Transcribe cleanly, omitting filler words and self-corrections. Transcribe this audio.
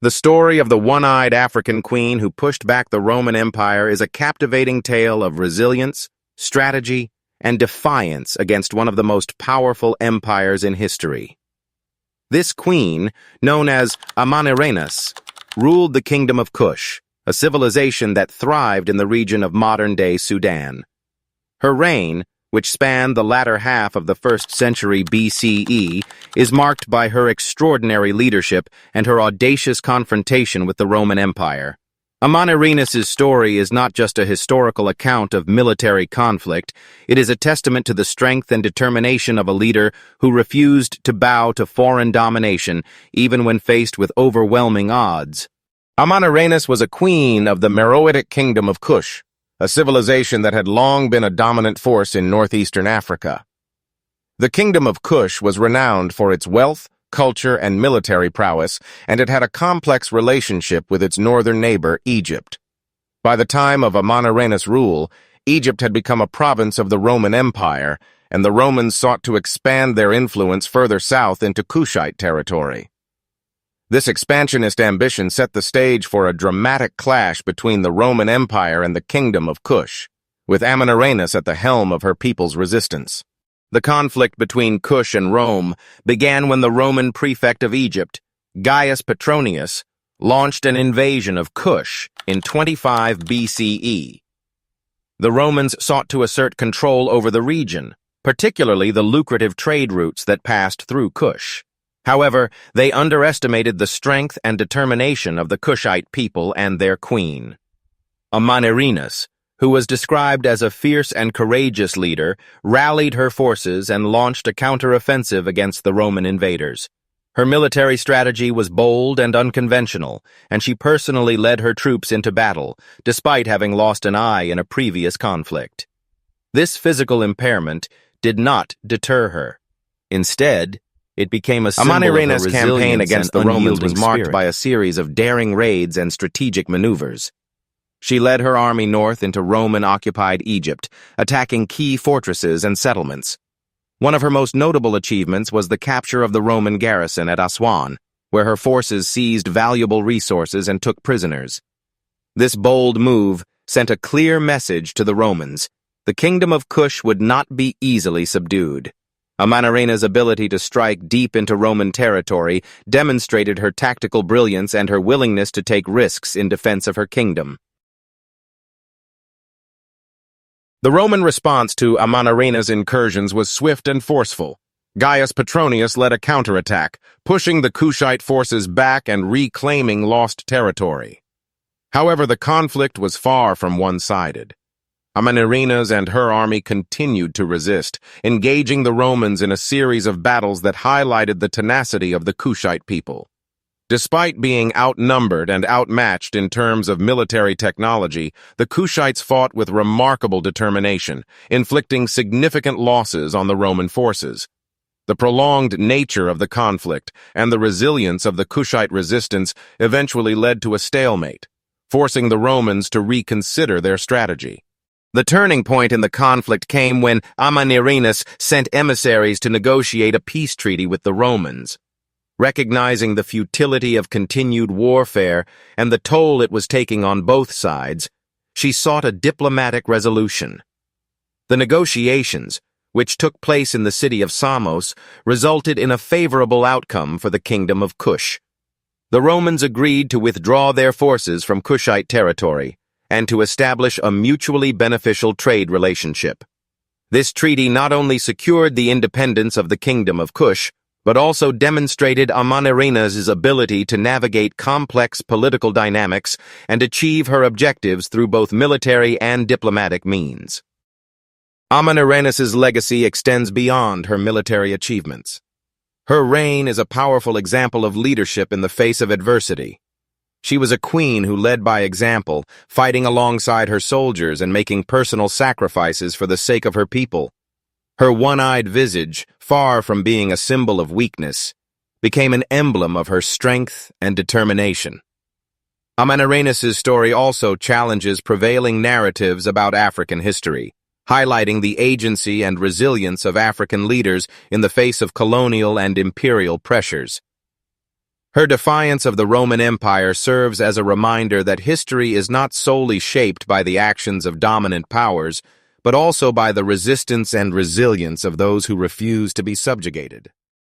The story of the one-eyed African queen who pushed back the Roman Empire is a captivating tale of resilience, strategy, and defiance against one of the most powerful empires in history. This queen, known as Amanirenas, ruled the kingdom of Kush, a civilization that thrived in the region of modern-day Sudan. Her reign, which spanned the latter half of the 1st century BCE, is marked by her extraordinary leadership and her audacious confrontation with the Roman Empire. Amanirenas' story is not just a historical account of military conflict, it is a testament to the strength and determination of a leader who refused to bow to foreign domination, even when faced with overwhelming odds. Amanirenas was a queen of the Meroitic kingdom of Kush, a civilization that had long been a dominant force in northeastern Africa. The kingdom of Kush was renowned for its wealth, culture, and military prowess, and it had a complex relationship with its northern neighbor, Egypt. By the time of Amanirenas' rule, Egypt had become a province of the Roman Empire, and the Romans sought to expand their influence further south into Kushite territory. This expansionist ambition set the stage for a dramatic clash between the Roman Empire and the kingdom of Kush, with Amanirenas at the helm of her people's resistance. The conflict between Kush and Rome began when the Roman prefect of Egypt, Gaius Petronius, launched an invasion of Kush in 25 BCE. The Romans sought to assert control over the region, particularly the lucrative trade routes that passed through Kush. However, they underestimated the strength and determination of the Kushite people and their queen. Amanirenas, who was described as a fierce and courageous leader, rallied her forces and launched a counter-offensive against the Roman invaders. Her military strategy was bold and unconventional, and she personally led her troops into battle, despite having lost an eye in a previous conflict. This physical impairment did not deter her. Instead, it became a symbol of her resilience. Amanirenas' campaign against the Romans was marked by a series of daring raids and strategic maneuvers. She led her army north into Roman-occupied Egypt, attacking key fortresses and settlements. One of her most notable achievements was the capture of the Roman garrison at Aswan, where her forces seized valuable resources and took prisoners. This bold move sent a clear message to the Romans. The kingdom of Kush would not be easily subdued. Amanirenas' ability to strike deep into Roman territory demonstrated her tactical brilliance and her willingness to take risks in defense of her kingdom. The Roman response to Amanirenas' incursions was swift and forceful. Gaius Petronius led a counterattack, pushing the Kushite forces back and reclaiming lost territory. However, the conflict was far from one-sided. Amanirenas and her army continued to resist, engaging the Romans in a series of battles that highlighted the tenacity of the Kushite people. Despite being outnumbered and outmatched in terms of military technology, the Kushites fought with remarkable determination, inflicting significant losses on the Roman forces. The prolonged nature of the conflict and the resilience of the Kushite resistance eventually led to a stalemate, forcing the Romans to reconsider their strategy. The turning point in the conflict came when Amanirenas sent emissaries to negotiate a peace treaty with the Romans. Recognizing the futility of continued warfare and the toll it was taking on both sides, she sought a diplomatic resolution. The negotiations, which took place in the city of Samos, resulted in a favorable outcome for the kingdom of Kush. The Romans agreed to withdraw their forces from Kushite territory and to establish a mutually beneficial trade relationship. This treaty not only secured the independence of the kingdom of Kush, but also demonstrated Amanirenas' ability to navigate complex political dynamics and achieve her objectives through both military and diplomatic means. Amanirenas' legacy extends beyond her military achievements. Her reign is a powerful example of leadership in the face of adversity. She was a queen who led by example, fighting alongside her soldiers and making personal sacrifices for the sake of her people. Her one-eyed visage, far from being a symbol of weakness, became an emblem of her strength and determination. Amanirenas' story also challenges prevailing narratives about African history, highlighting the agency and resilience of African leaders in the face of colonial and imperial pressures. Her defiance of the Roman Empire serves as a reminder that history is not solely shaped by the actions of dominant powers, but also by the resistance and resilience of those who refuse to be subjugated.